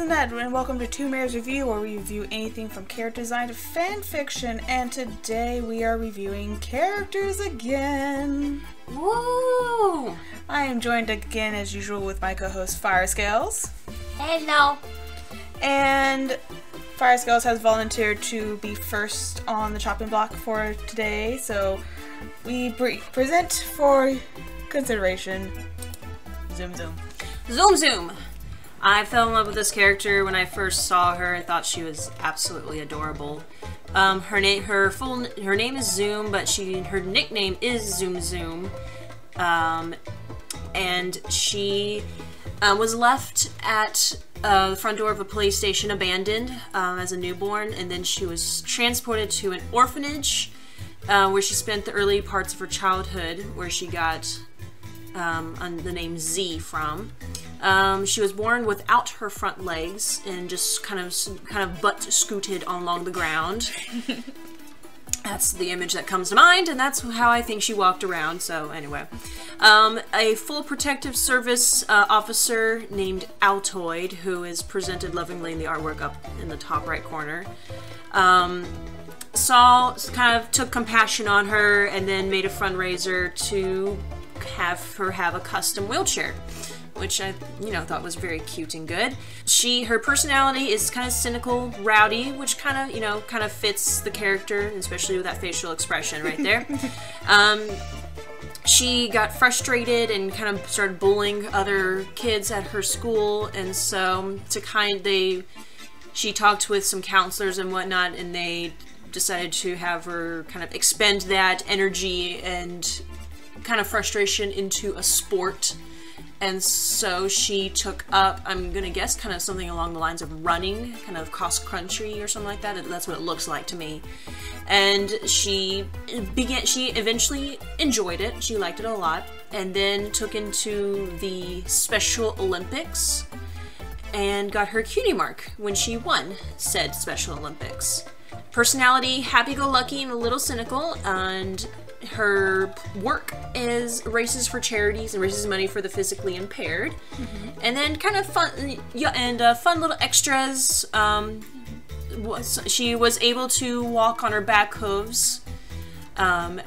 Ned, and welcome to Two Mares Review, where we review anything from character design to fan fiction, and today we are reviewing characters again. Woo! I am joined again, as usual, with my co-host Firescales. Hello! And Firescales has volunteered to be first on the chopping block for today, so we present for consideration Zoom Zoom. Zoom Zoom! I fell in love with this character when I first saw her. I thought she was absolutely adorable. Her name is Zoom, but her nickname is Zoom Zoom. And she was left at the front door of a police station abandoned as a newborn, and then she was transported to an orphanage where she spent the early parts of her childhood, where she got the name Z from. She was born without her front legs and just kind of butt scooted along the ground. That's the image that comes to mind, and that's how I think she walked around. So anyway, a full protective service officer named Altoid, who is presented lovingly in the artwork up in the top right corner, took compassion on her and then made a fundraiser to have her have a custom wheelchair, which I, thought was very cute and good. Her personality is kind of cynical, rowdy, which kind of fits the character, especially with that facial expression right there. She got frustrated and kind of started bullying other kids at her school, and so she talked with some counselors and whatnot, and they decided to have her kind of expend that energy and kind of frustration into a sport. And so she took up, I'm gonna guess, kind of something along the lines of running, kind of cross country or something like that. That's what it looks like to me. And she eventually enjoyed it. She liked it a lot, and then took into the Special Olympics and got her cutie mark when she won said Special Olympics. Personality, happy-go-lucky and a little cynical, and her work is races for charities and raises money for the physically impaired. And then kind of fun little extras. She was able to walk on her back hooves, but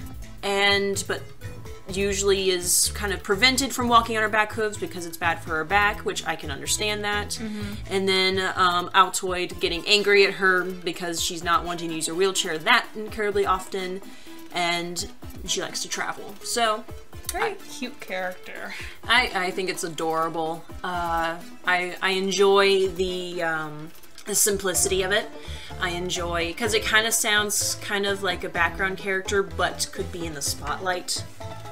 usually is kind of prevented from walking on her back hooves because it's bad for her back, which I can understand that. And then Altoid getting angry at her because she's not wanting to use her wheelchair that incredibly often, and she likes to travel. So very cute character. I think it's adorable. I enjoy the simplicity of it. I enjoy, because it kind of sounds kind of like a background character, but could be in the spotlight.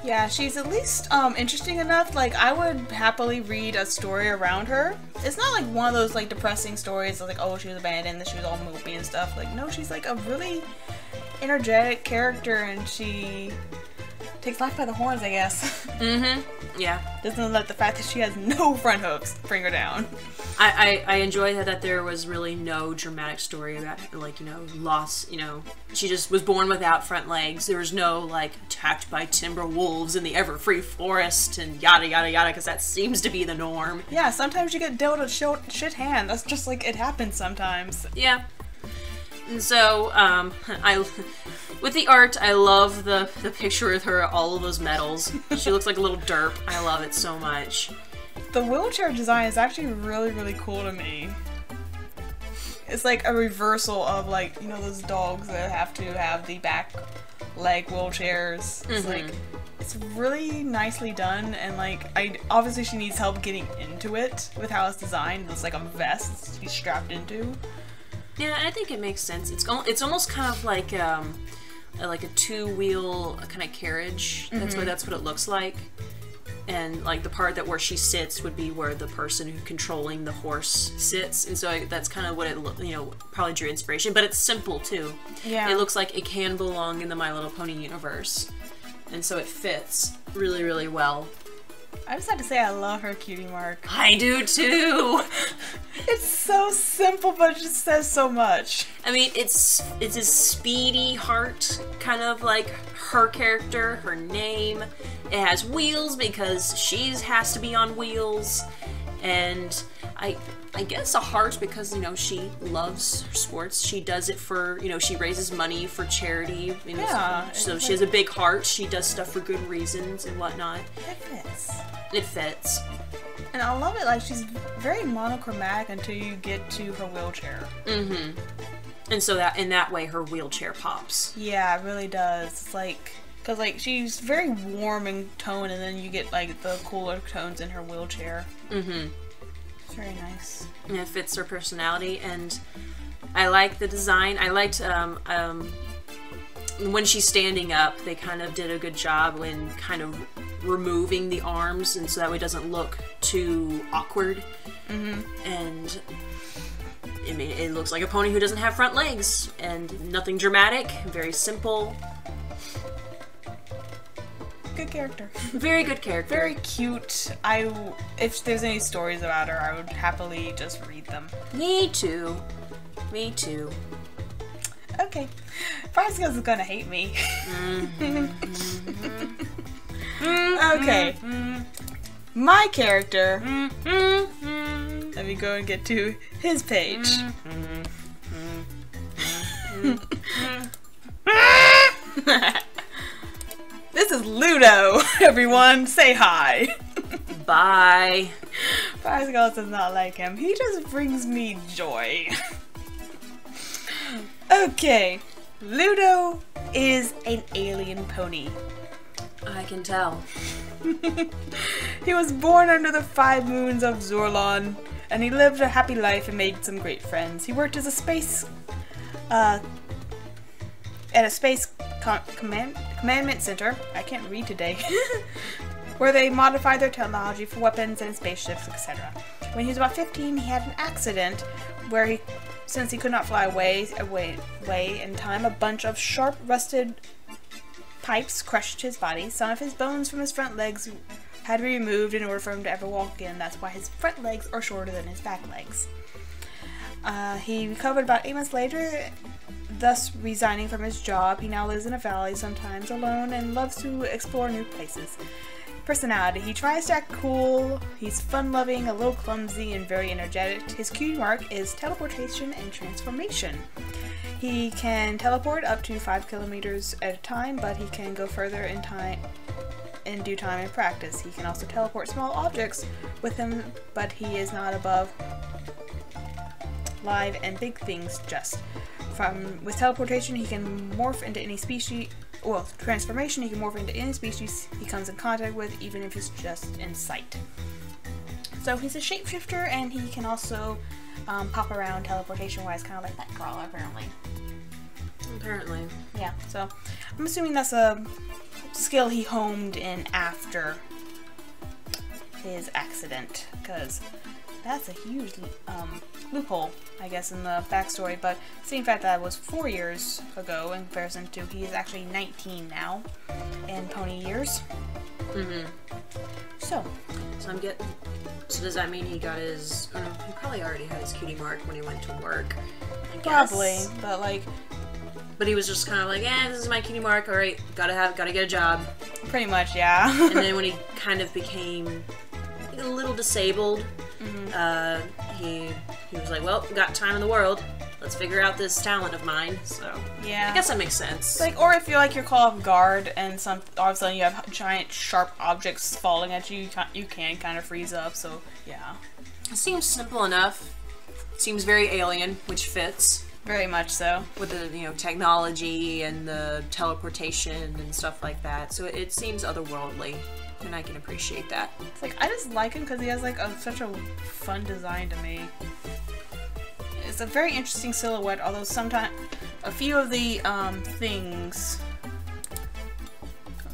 Yeah, she's at least interesting enough. Like, I would happily read a story around her. It's not like one of those like depressing stories like, oh, she was abandoned and she was all mopey and stuff. Like, no, she's like a really energetic character, and she takes life by the horns, I guess. Yeah. Doesn't let the fact that she has no front hooves bring her down. I enjoy that there was really no dramatic story about, loss, she just was born without front legs. There was no, attacked by timber wolves in the ever-free forest and yada yada yada, because that seems to be the norm. Yeah, sometimes you get dealt a shit hand. That's just it happens sometimes. Yeah. And so, with the art, I love the picture with her, all of those medals. She looks like a little derp. I love it so much. The wheelchair design is actually really, really cool to me. It's like a reversal of those dogs that have to have the back leg wheelchairs. It's it's really nicely done, and obviously she needs help getting into it with how it's designed. It's like a vest to be strapped into. Yeah, I think it makes sense. It's almost kind of like a two-wheel kind of carriage. That's what it looks like. And the part where she sits would be where the person who's controlling the horse sits, and so that's kind of what it probably drew inspiration. But it's simple too. Yeah, it looks like it can belong in the My Little Pony universe, and so it fits really, really well. I just have to say I love her cutie mark. I do too. It's so simple, but it just says so much. I mean, it's a speedy heart, kind of like her character, her name. It has wheels because she has to be on wheels. And I guess a heart because, you know, she loves sports. She does it for, you know, she raises money for charity. You know, Yeah. so she has a big heart. She does stuff for good reasons and whatnot. It fits. It fits. And I love it, like, she's very monochromatic until you get to her wheelchair. Mm-hmm. And so that, in that way, her wheelchair pops. Yeah, it really does. It's like, because, like, she's very warm in tone, and then you get, like, the cooler tones in her wheelchair. Mm-hmm. It's very nice. And it fits her personality, and I like the design. I liked, when she's standing up, they kind of did a good job when kind of removing the arms, and so that way it doesn't look too awkward. Mm-hmm. And I mean, it looks like a pony who doesn't have front legs, and nothing dramatic, very simple. Good character. Very good character. Very cute. If there's any stories about her, I would happily just read them. Me too. Me too. Okay. Firescales is gonna hate me. Okay. My character. Let me go and get to his page. This is Ludo, everyone. Say hi. Bye. Firescales does not like him. He just brings me joy. Okay. Ludo is an alien pony. I can tell. He was born under the 5 moons of Zorlon, and he lived a happy life and made some great friends. He worked as a space, at a space commandment center. I can't read today. Where they modified their technology for weapons and spaceships, etc. When he was about 15, he had an accident where since he could not fly away in time, a bunch of sharp, rusted pipes crushed his body. Some of his bones from his front legs had to be removed in order for him to ever walk again. That's why his front legs are shorter than his back legs. He recovered about 8 months later, thus resigning from his job. He now lives in a valley, sometimes alone, and loves to explore new places. Personality. He tries to act cool, he's fun-loving, a little clumsy, and very energetic. His cutie mark is teleportation and transformation. He can teleport up to 5 kilometers at a time, but he can go further in due time and practice. He can also teleport small objects with him, but he is not above live and big things just. With teleportation, he can morph into any species. Well, transformation, he can morph into any species he comes in contact with, even if it's just in sight. So he's a shapeshifter, and he can also pop around teleportation-wise, kind of like that girl, apparently. Apparently. Yeah, so I'm assuming that's a skill he honed in after his accident, because that's a huge loophole, I guess, in the backstory. But seeing the fact that was 4 years ago in comparison to he is actually 19 now in pony years. Mm-hmm. So I'm getting. So does that mean he got his? He probably already had his cutie mark when he went to work. I guess. probably, but like. But he was just kind of like, this is my cutie mark. All right, gotta get a job. Pretty much, yeah. And then when he kind of became a little disabled, he was like, well, got time in the world. Let's figure out this talent of mine. So yeah, I guess that makes sense. Like, or if you're like you're caught off guard and all of a sudden you have giant sharp objects falling at you, you can kind of freeze up. So yeah, it seems simple enough. Seems very alien, which fits. Very much so. With the technology and the teleportation and stuff like that. So it seems otherworldly, and I can appreciate that. It's like I just like him because he has like such a fun design to me. It's a very interesting silhouette, although sometimes a few of the things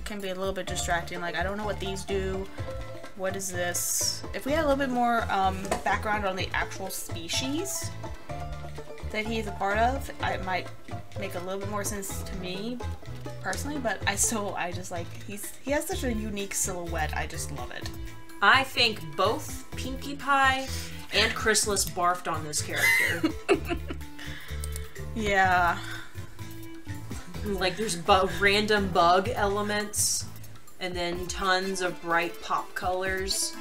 can be a little bit distracting. Like, I don't know what these do. What is this? If we had a little bit more background on the actual species that he's a part of, it might make a little bit more sense to me personally, but I just like he has such a unique silhouette. I just love it. I think both Pinkie Pie and Chrysalis barfed on this character. Yeah. Like, there's random bug elements, and then tons of bright pop colors.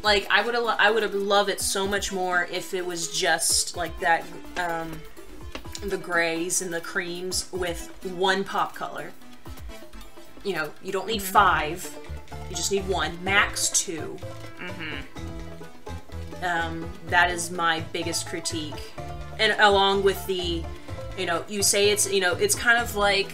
Like, I would have loved it so much more if it was just like that, the grays and the creams with one pop color. You know, you don't need 5. You just need 1, max 2. That is my biggest critique. And along with the, you know, you say it's, you know, it's kind of like,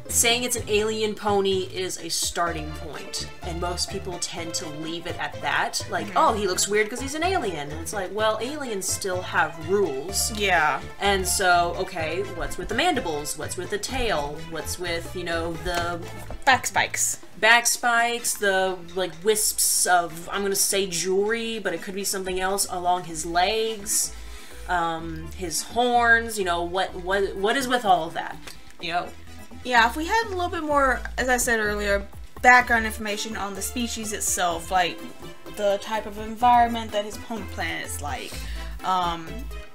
saying it's an alien pony is a starting point, and most people tend to leave it at that. Like, oh, he looks weird because he's an alien. And it's like, well, aliens still have rules. Yeah. And so, okay, what's with the mandibles? What's with the tail? What's with, you know, the... Back spikes. Back spikes, the, like, wisps of, I'm gonna say jewelry, but it could be something else along his legs, his horns, you know, what is with all of that? You know? Yeah, if we had a little bit more, as I said earlier, background information on the species itself, like the type of environment that his home planet is like.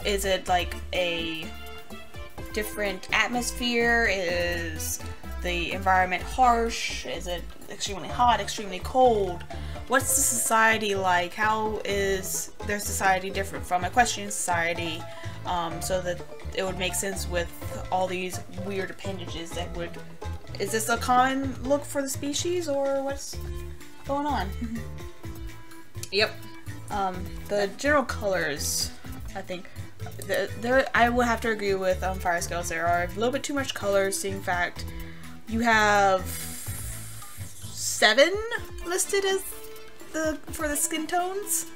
Is it like a different atmosphere? Is the environment harsh? Is it extremely hot, extremely cold? What's the society like? How is their society different from equestrian society? So that it would make sense with all these weird appendages that would... Is this a common look for the species, or what's going on? Yep. The general colors, I think, I would have to agree with Firescales. There are a little bit too much colors. In fact, you have 7 listed as for the skin tones.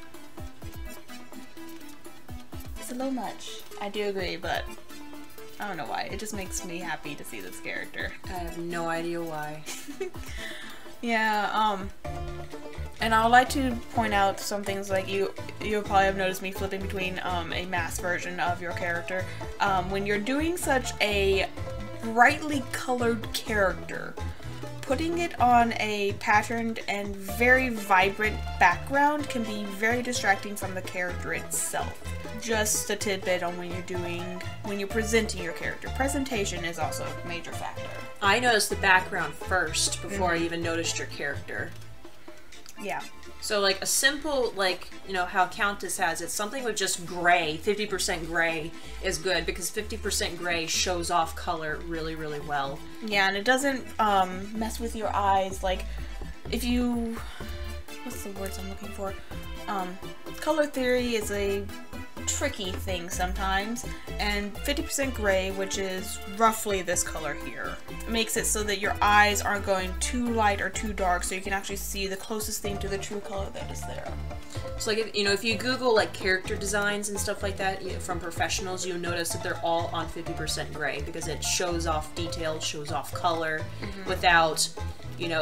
It's a little much. I do agree, but I don't know why. It just makes me happy to see this character. I have no idea why. Yeah, and I would like to point out some things. Like you'll probably have noticed me flipping between a masked version of your character. When you're doing such a brightly colored character, putting it on a patterned and very vibrant background can be very distracting from the character itself. Just a tidbit on when you're presenting your character. Presentation is also a major factor. I noticed the background first before I even noticed your character. Yeah. So, like, a simple, like, you know, how Countess has it, something with just gray, 50% gray is good, because 50% gray shows off color really, really well. Yeah, and it doesn't mess with your eyes. Like, if you... What's the words I'm looking for? Color theory is a tricky thing sometimes, and 50% gray, which is roughly this color here, makes it so that your eyes aren't going too light or too dark, so you can actually see the closest thing to the true color that is there. So, like, if you Google, like, character designs and stuff like that from professionals, you'll notice that they're all on 50% gray, because it shows off detail, shows off color, without,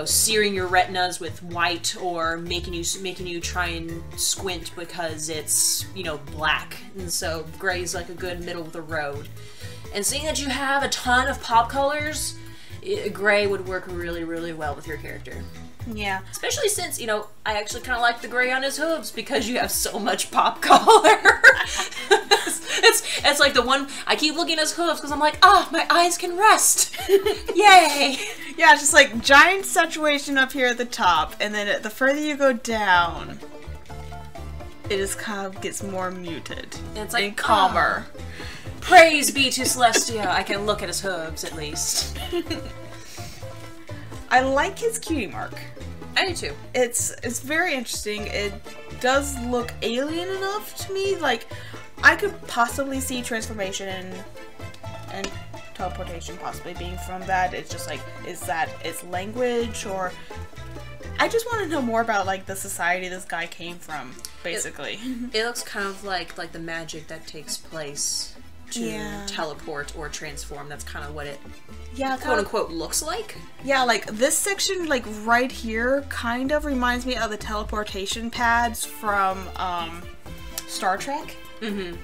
searing your retinas with white, or making you try and squint because it's, black. And so gray is like a good middle of the road. And seeing that you have a ton of pop colors, gray would work really, really well with your character. Yeah. Especially since, I actually kind of like the gray on his hooves because you have so much pop color. it's like the one, I keep looking at his hooves because I'm like, my eyes can rest. Yay. Yeah, just like giant saturation up here at the top, and then the further you go down, it just kind of gets more muted and it's like, and calmer. Praise be to Celestia. I can look at his hooves at least. I like his cutie mark. I do too. It's very interesting. It does look alien enough to me. Like, I could possibly see transformation and teleportation possibly being from that. It's just like, is that its language, or... I just want to know more about, like, the society this guy came from, basically. It looks kind of like the magic that takes place to teleport or transform. That's kind of what it, quote-unquote, looks like. Yeah, like, this section, like, right here kind of reminds me of the teleportation pads from, Star Trek. Mm-hmm.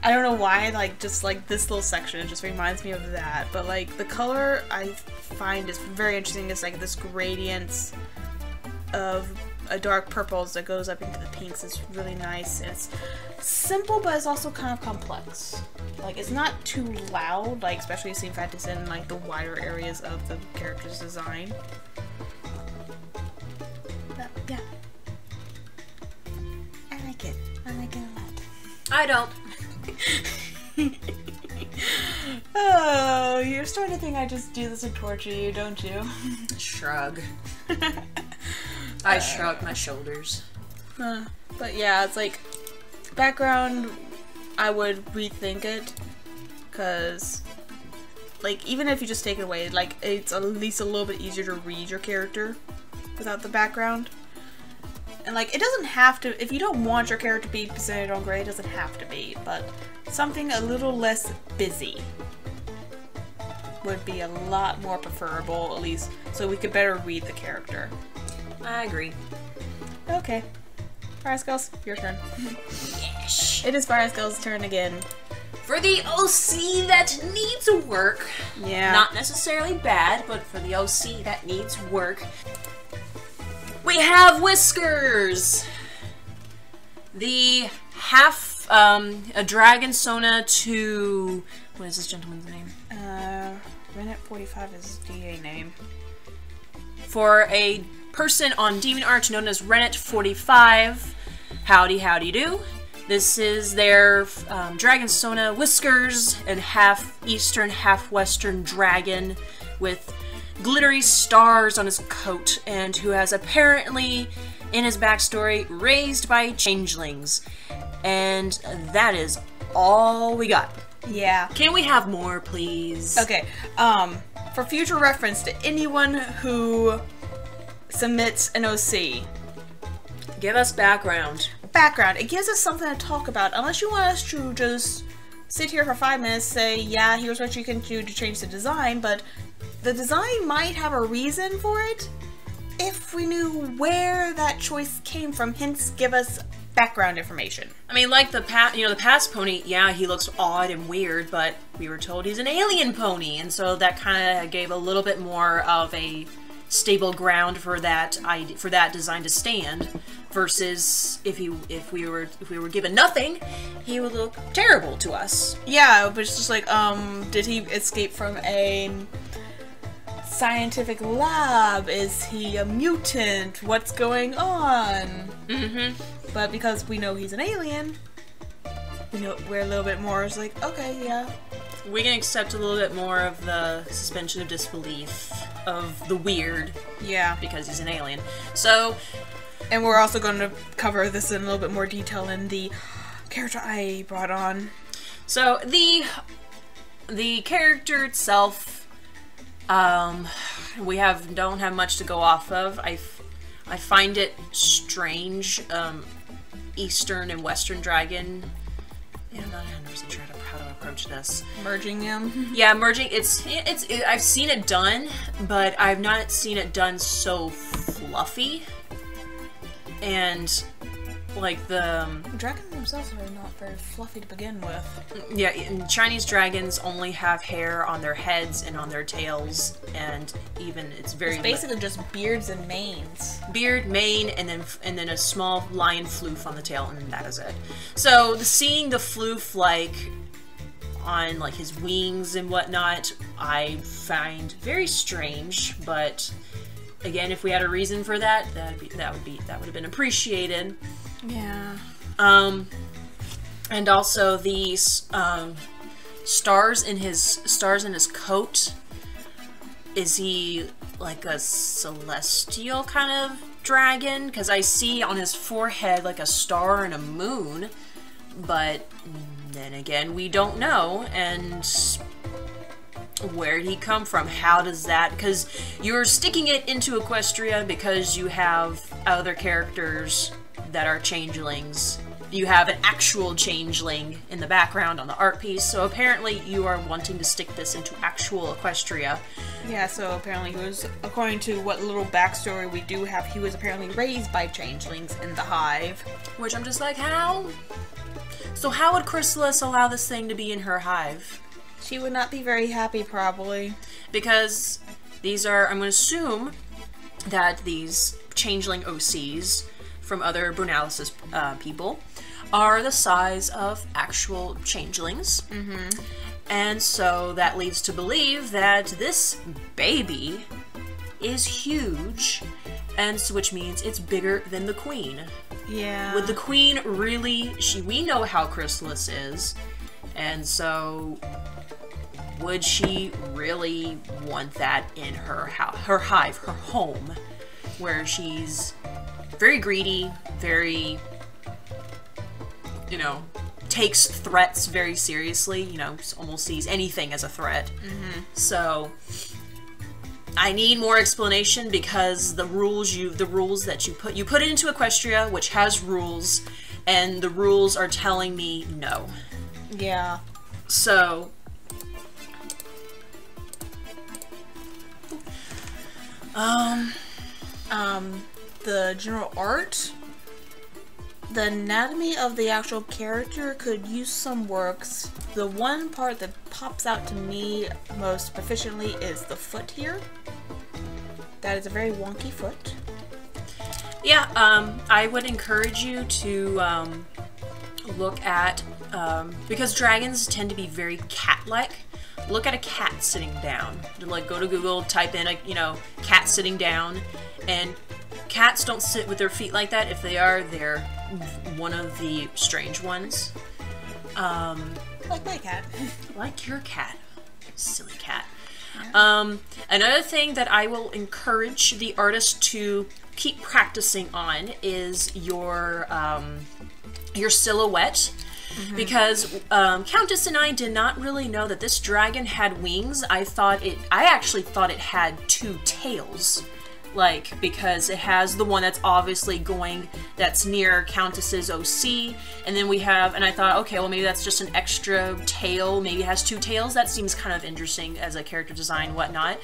I don't know why, like, just, like, this little section, it just reminds me of that. But, like, the color I find is very interesting. It's, like, this gradient of a dark purples that goes up into the pinks. Is really nice. It's simple, but it's also kind of complex. Like, it's not too loud, like, especially seeing fact it's in, like, the wider areas of the character's design. But, yeah. I don't. Oh, you're starting to think I just do this to torture you, don't you? Shrug. I shrug my shoulders. But yeah, it's like, background, I would rethink it, because, like, even if you just take it away, like, it's at least a little bit easier to read your character without the background. And, like, it doesn't have to, if you don't want your character to be presented on gray, it doesn't have to be, but something a little less busy would be a lot more preferable, at least, so we could better read the character. I agree. Okay. Firescales, your turn. Yes. It is Firescales' turn again. For the OC that needs work. Yeah. Not necessarily bad, but for the OC that needs work. We have Whiskers! The half, a dragon Sona to... What is this gentleman's name? Rennet 45 is DA name. For a person on Deviantart known as Rennet 45, howdy do. This is their dragon Sona Whiskers, and half Eastern, half Western dragon with glittery stars on his coat, and who has apparently, in his backstory, raised by changelings. And that is all we got. Yeah. Can we have more, please? Okay, for future reference to anyone who submits an OC. Give us background. Background. It gives us something to talk about, unless you want us to just sit here for 5 minutes, say, yeah, here's what you can do to change the design, but the design might have a reason for it if we knew where that choice came from, hence give us background information. I mean, like the past pony, yeah, he looks odd and weird, but we were told he's an alien pony, and so that kind of gave a little bit more of a stable ground for that design to stand. Versus if we were given nothing, he would look terrible to us. Yeah, but it's just like, did he escape from a scientific lab? Is he a mutant? What's going on? Mm-hmm. But because we know he's an alien, we're a little bit more, it's like, okay, yeah. We can accept a little bit more of the suspension of disbelief of the weird. Yeah. Because he's an alien. So... And we're also going to cover this in a little bit more detail in the character I brought on. So, the character itself, we don't have much to go off of. I find it strange, Eastern and Western dragon. Yeah, I'm not 100% sure how to approach this. Merging them? Yeah, merging. I've seen it done, but I've not seen it done so fluffy. And, like, the dragons themselves are not very fluffy to begin with. Yeah, and Chinese dragons only have hair on their heads and on their tails, and even it's basically just beards and manes. Beard, mane, and then a small lion floof on the tail, and that is it. So seeing the floof on like his wings and whatnot, I find very strange, but. Again, if we had a reason for that, that would have been appreciated. Yeah. And also the stars in his coat. Is he like a celestial kind of dragon? Because I see on his forehead like a star and a moon, but then again, we don't know. And where did he come from? How does that... Because you're sticking it into Equestria because you have other characters that are changelings. You have an actual changeling in the background on the art piece, so apparently you are wanting to stick this into actual Equestria. Yeah, so apparently he was, according to what little backstory we do have, he was apparently raised by changelings in the hive. Which I'm just like, how? So how would Chrysalis allow this thing to be in her hive? She would not be very happy, probably. Because these are, I'm going to assume that these changeling OCs from other Brunalis people are the size of actual changelings. Mm-hmm. And so that leads to believe that this baby is huge and so, which means it's bigger than the queen. Yeah. Would the queen really, we know how Chrysalis is, and so would she really want that in her house, her hive, her home, where she's very greedy, very, you know, takes threats very seriously, you know, almost sees anything as a threat. So I need more explanation, because the rules that you put it into Equestria, which has rules, and the rules are telling me no. Yeah. So the general art, the anatomy of the actual character could use some works. The one part that pops out to me most proficiently is the foot here. That is a very wonky foot. yeah, I would encourage you to look at, because dragons tend to be very cat-like. Look at a cat sitting down. Like, go to Google, type in cat sitting down, and cats don't sit with their feet like that. If they are, they're one of the strange ones. Like my cat. Like your cat. Silly cat. Yeah. Another thing that I will encourage the artist to keep practicing on is your silhouette. Because Countess and I did not really know that this dragon had wings. I actually thought it had two tails. Like, because it has the one that's obviously that's near Countess's OC, and then I thought, okay, well, maybe that's just an extra tail, maybe it has two tails. That seems kind of interesting as a character design, whatnot.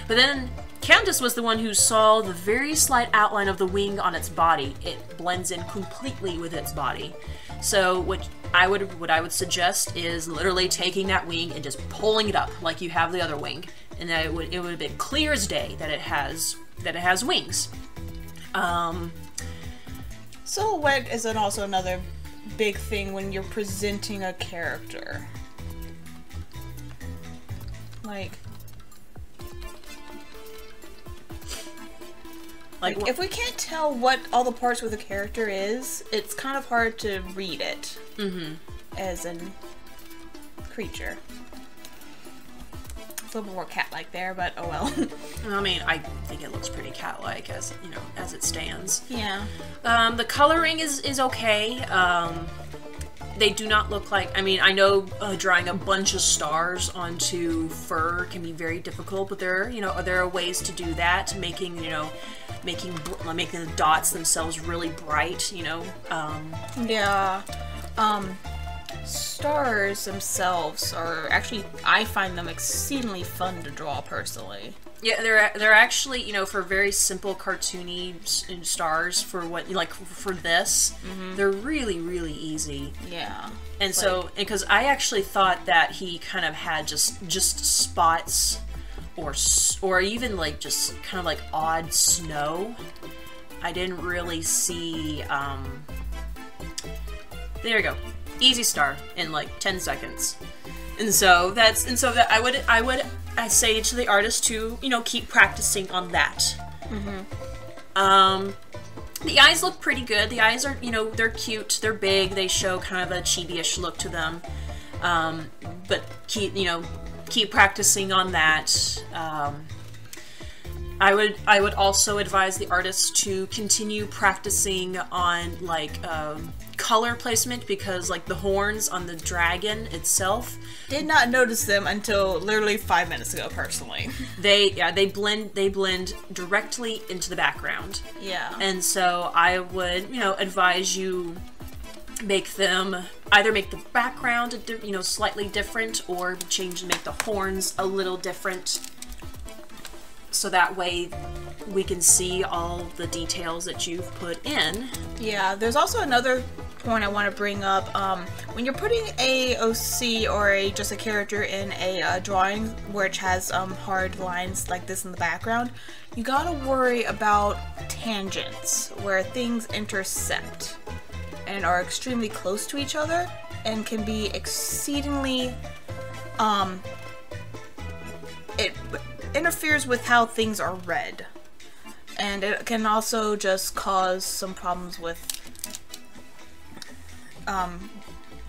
But then Countess was the one who saw the very slight outline of the wing on its body. It blends in completely with its body. So what I would suggest is literally taking that wing and just pulling it up like you have the other wing, and that it would have been clear as day that it has wings. Silhouette is also another big thing when you're presenting a character. Like if we can't tell what all the parts with a character is, it's kind of hard to read it as a creature. It's a little more cat-like there, but oh well. I mean, I think it looks pretty cat-like as it stands. Yeah. The coloring is okay. They do not look like, I know drawing a bunch of stars onto fur can be very difficult, but there are ways to do that, making the dots themselves really bright, Yeah. Stars themselves are actually, I find them exceedingly fun to draw personally. Yeah, they're actually, for very simple cartoony stars, for this, they're really, really easy. Yeah. And so, because I actually thought that he kind of had just spots or even just kind of odd snow. I didn't really see, there you go. Easy star in 10 seconds. And so I say to the artist to, keep practicing on that. The eyes look pretty good. The eyes are, they're cute, they're big, they show kind of a chibi-ish look to them. But keep practicing on that. I would also advise the artist to continue practicing on color placement, because the horns on the dragon itself, did not notice them until literally 5 minutes ago either. they blend directly into the background. Yeah. And so I would advise you make the background slightly different, or make the horns a little different, so that way we can see all the details that you've put in. Yeah, there's also another point I want to bring up. When you're putting a OC or just a character in a drawing which has hard lines like this in the background, you gotta worry about tangents, where things intersect and are extremely close to each other and can be exceedingly it interferes with how things are read. And it can also just cause some problems with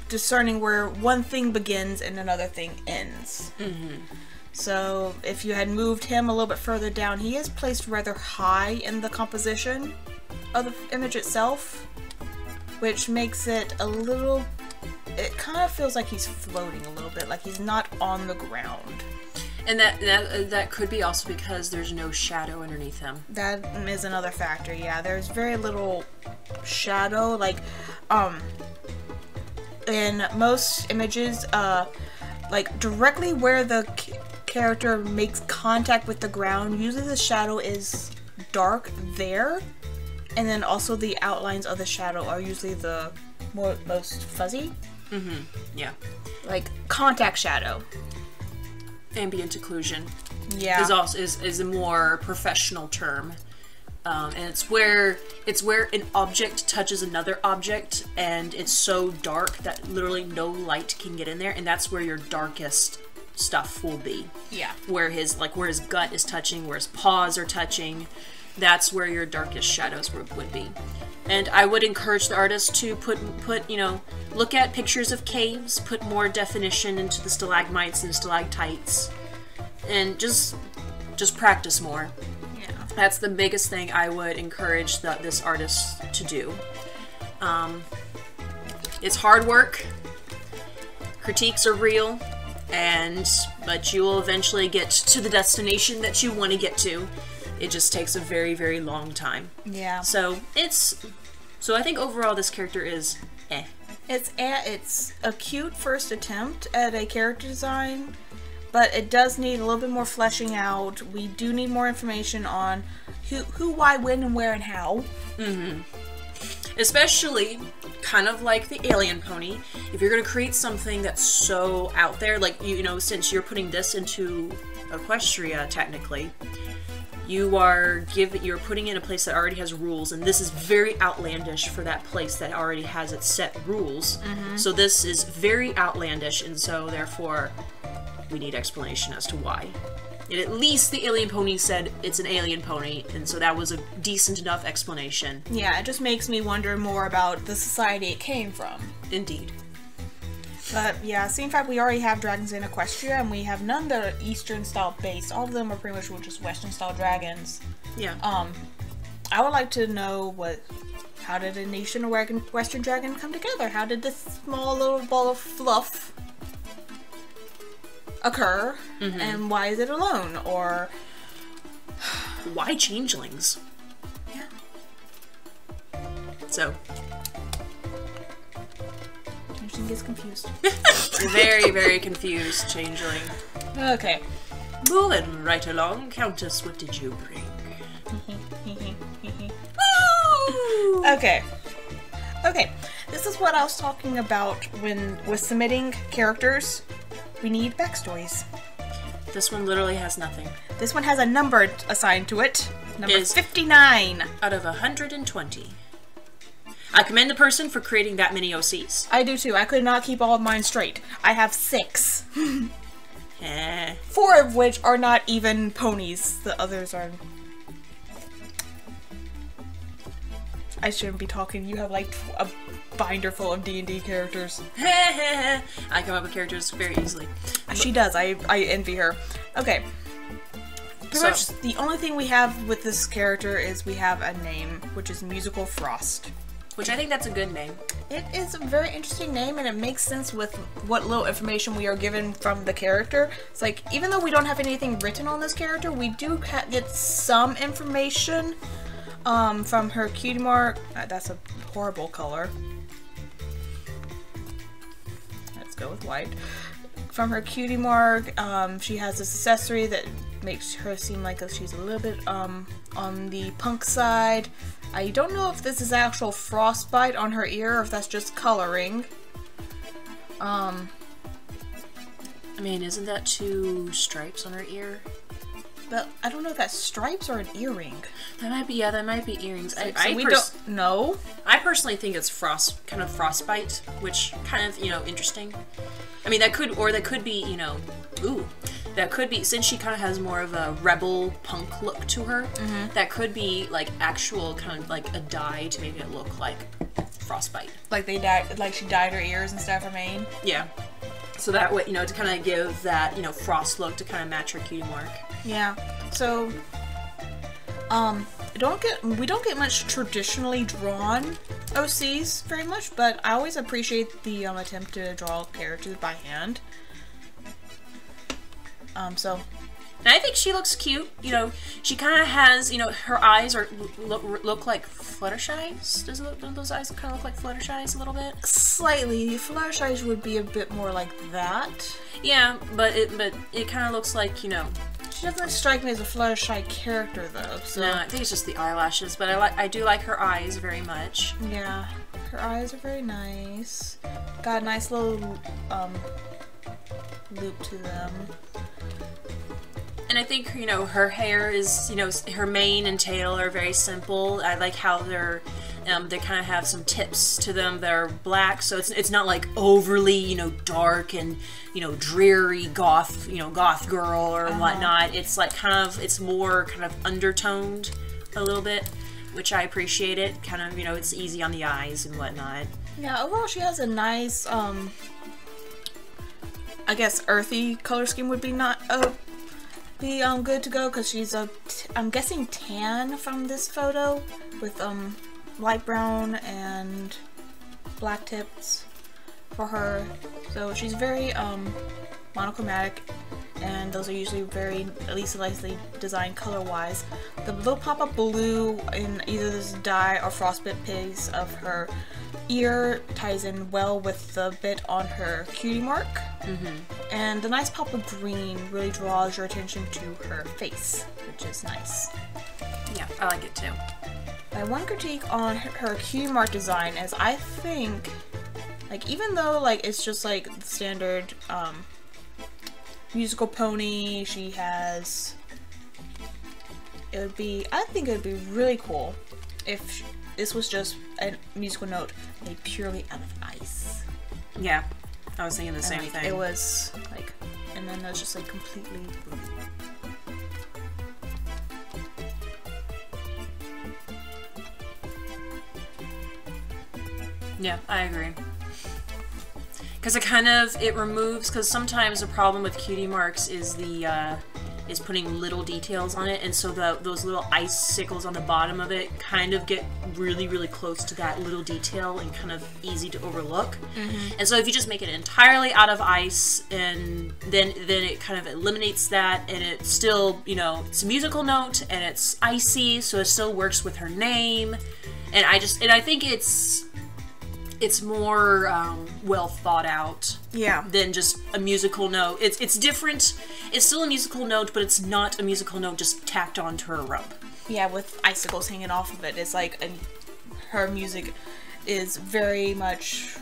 discerning where one thing begins and another thing ends. So if you had moved him a little bit further down, he is placed rather high in the composition of the image itself, which makes it a little, it kind of feels like he's floating a little bit, like he's not on the ground. And that could be also because there's no shadow underneath him. That is another factor, yeah. There's very little shadow, like, in most images, like, directly where the character makes contact with the ground, usually the shadow is dark there, and then also the outlines of the shadow are usually the most fuzzy. Yeah. Like, contact shadow. Ambient occlusion. Yeah. is a more professional term. And it's where an object touches another object and it's so dark that literally no light can get in there, and that's where your darkest stuff will be. Yeah. Where his gut is touching, where his paws are touching, that's where your darkest shadows would be. And I would encourage the artist to put look at pictures of caves, put more definition into the stalagmites and stalactites, and just practice more. Yeah. That's the biggest thing I would encourage this artist to do. It's hard work. Critiques are real, but you will eventually get to the destination that you want to get to. It just takes a very, very long time. Yeah. So I think overall this character is eh. It's a cute first attempt at a character design, but it does need a little bit more fleshing out. We do need more information on who, why, when, and where, and how. Especially, kind of like the alien pony, if you're going to create something that's so out there, like, since you're putting this into Equestria, technically, you're putting in a place that already has rules, and this is very outlandish for that place that already has its set rules. So this is very outlandish, and so therefore we need explanation as to why. And at least the alien pony said it's an alien pony, and so that was a decent enough explanation. Yeah, it just makes me wonder more about the society it came from. Indeed. But yeah, seeing fact we already have dragons in Equestria, and we have none that are Eastern style based. All of them are pretty much just Western style dragons. Yeah. I would like to know how did a nation of Western dragon come together? How did this small little ball of fluff occur? And why is it alone? Or why changelings? Yeah. So gets confused. Very, very confused changeling. Okay. Moving right along, Countess, what did you bring? Okay. This is what I was talking about with submitting characters. We need backstories. This one literally has nothing. This one has a number assigned to it. Number 59. Out of 120. I commend the person for creating that many OCs. I do too. I could not keep all of mine straight. I have 6. 4 of which are not even ponies. The others are... I shouldn't be talking. You have like a binder full of D&D characters. I come up with characters very easily. She does. I envy her. Okay. Pretty much the only thing we have with this character is we have a name, which is Musical Frost. Which I think that's a good name. It is a very interesting name, and it makes sense with what little information we are given from the character. It's like, even though we don't have anything written on this character, we do get some information from her cutie mark. That's a horrible color. Let's go with white. From her cutie mark, she has this accessory that makes her seem like she's a little bit on the punk side. I don't know if this is actual frostbite on her ear or if that's just coloring. I mean, isn't that 2 stripes on her ear? But I don't know if that's stripes or an earring. That might be, yeah, that might be earrings. We don't know. I personally think it's kind of frostbite, which kind of, interesting. I mean, that could be, that could be, since she kind of has more of a rebel punk look to her, that could be like actual kind of like a dye to make it look like Frostbite. Like they dyed, like she dyed her ears and stuff, her mane. Yeah. So that way, you know, to kind of give that, you know, frost look to kind of match her cutie mark. Yeah. So, we don't get much traditionally drawn OCs very much, but I always appreciate the attempt to draw characters by hand. So. And I think she looks cute. You know, she kind of has, you know, her eyes look like Fluttershy's. Don't those eyes kind of look like Fluttershy's a little bit? Slightly. Fluttershy's would be a bit more like that. Yeah, but it kind of looks like, you know. She doesn't strike me as a Fluttershy character though. So. No, I think it's just the eyelashes, but I do like her eyes very much. Yeah, her eyes are very nice. Got a nice little loop to them. And I think, you know, her hair is, you know, her mane and tail are very simple. I like how they kind of have some tips to them that are black, so it's not like overly, you know, dark and, you know, dreary goth girl or whatnot. It's like it's more kind of undertoned a little bit, which I appreciate it. Kind of, you know, it's easy on the eyes and whatnot. Yeah, overall she has a nice, I guess earthy color scheme would be good to go, because she's I'm guessing tan from this photo with light brown and black tips for her. So she's very monochromatic, and those are usually very, at least nicely designed color wise. The little pop of blue in either this dye or frostbite piece of her ear ties in well with the bit on her cutie mark. And the nice pop of green really draws your attention to her face, which is nice. Yeah, I like it too. My one critique on her cutie mark design is I think, like, even though like it's just like the standard musical pony she has, I think it would be really cool if this was just a musical note made purely out of ice. Yeah, I was thinking the same thing. It was like, and then it was just like completely blue. Yeah, I agree. Because it removes, because sometimes the problem with cutie marks is is putting little details on it, and so those little icicles on the bottom of it kind of get really, really close to that little detail and kind of easy to overlook. And so if you just make it entirely out of ice, and then it kind of eliminates that, and it's still, you know, it's a musical note and it's icy, so it still works with her name. And I think it's more well thought out, than just a musical note. It's different. It's still a musical note, but it's not a musical note just tacked onto her robe. Yeah, with icicles hanging off of it. It's like her music is very much.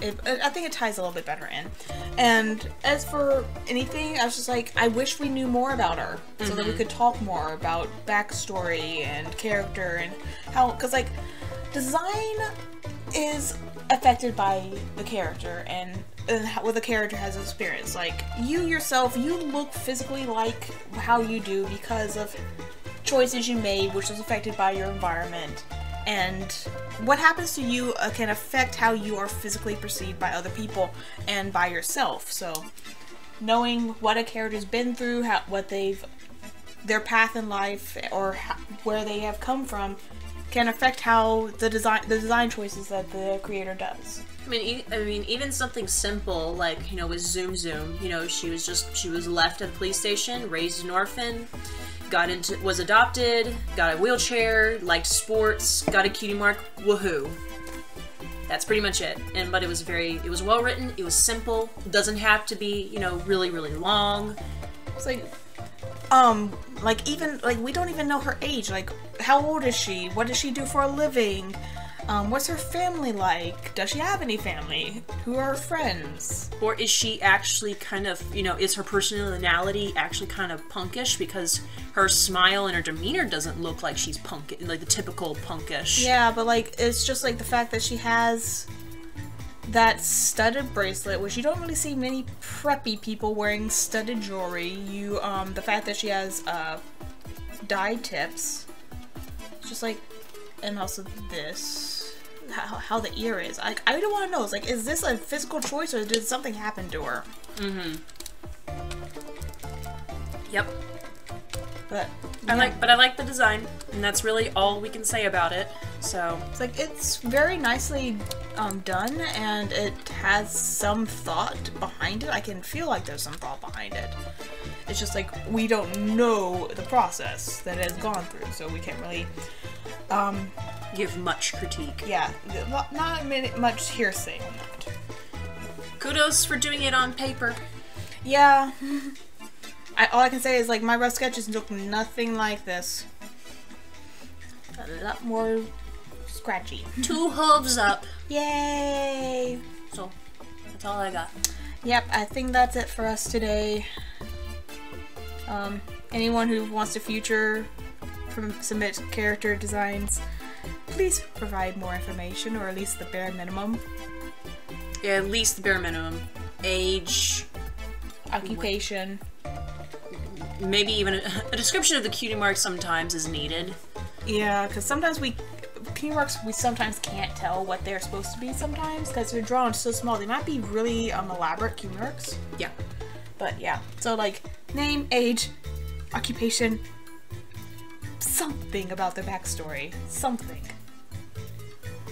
I think it ties a little bit better in. And as for anything, I was just like, I wish we knew more about her so that we could talk more about backstory and character and how, because like design is affected by the character and what the character has experienced. Like, you yourself, you look physically like how you do because of choices you made, which was affected by your environment. And what happens to you can affect how you are physically perceived by other people and by yourself. So, knowing what a character's been through, their path in life, or where they have come from, can affect how the design choices that the creator does. I mean, even something simple like, you know, with Zoom Zoom, you know, she was left at the police station, raised an orphan, was adopted, got a wheelchair, liked sports, got a cutie mark, woohoo. That's pretty much it. But it was well written, it was simple, it doesn't have to be, you know, really, really long. It's like, we don't even know her age. Like, how old is she? What does she do for a living? What's her family like? Does she have any family? Who are her friends? Or is she actually kind of, you know, is her personality actually kind of punkish, because her smile and her demeanor doesn't look like she's like the typical punkish. Yeah, but like, it's just like the fact that she has that studded bracelet, which you don't really see many preppy people wearing studded jewelry. You, the fact that she has, dyed tips. It's just like, and also this. How the ear is. Like, I don't want to know. It's like, is this a physical choice or did something happen to her? Mm-hmm. Yep. But I like the design, and that's really all we can say about it. So it's like, it's very nicely done, and it has some thought behind it. I can feel like there's some thought behind it. It's just like, we don't know the process that it has gone through, so we can't really give much critique. Yeah, not much hearsay on that. Kudos for doing it on paper. Yeah. All I can say is, like, my rough sketches look nothing like this. A lot more scratchy. 2 hooves up. Yay! So, that's all I got. Yep, I think that's it for us today. Anyone who wants to submit character designs, please provide more information, or at least the bare minimum. Yeah, at least the bare minimum. Age. Occupation. Maybe even a description of the cutie mark sometimes is needed. Yeah, because sometimes cutie marks, we sometimes can't tell what they're supposed to be sometimes, because they're drawn so small. They might be really elaborate cutie marks. Yeah. But yeah, so like, name, age, occupation, something about their backstory. Something.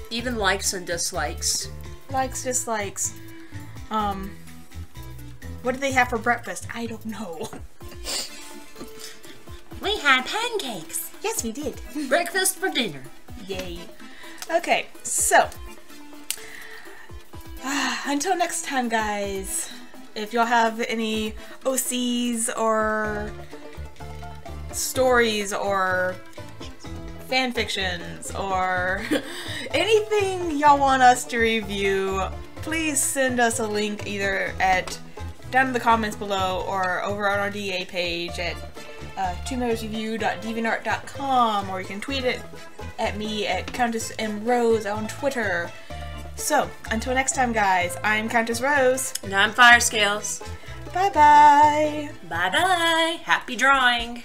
Even likes and dislikes. Likes, dislikes. What did they have for breakfast? I don't know. We had pancakes. Yes, we did. Breakfast for dinner. Yay. Okay, so until next time, guys. If y'all have any OCs or stories or fan fictions or anything y'all want us to review, please send us a link either down in the comments below or over on our DA page at twomotorsreview.deviantart.com, or you can tweet it at me at Countess M. Rose on Twitter. So, until next time, guys, I'm Countess Rose. And I'm Firescales. Bye-bye. Bye-bye. Happy drawing.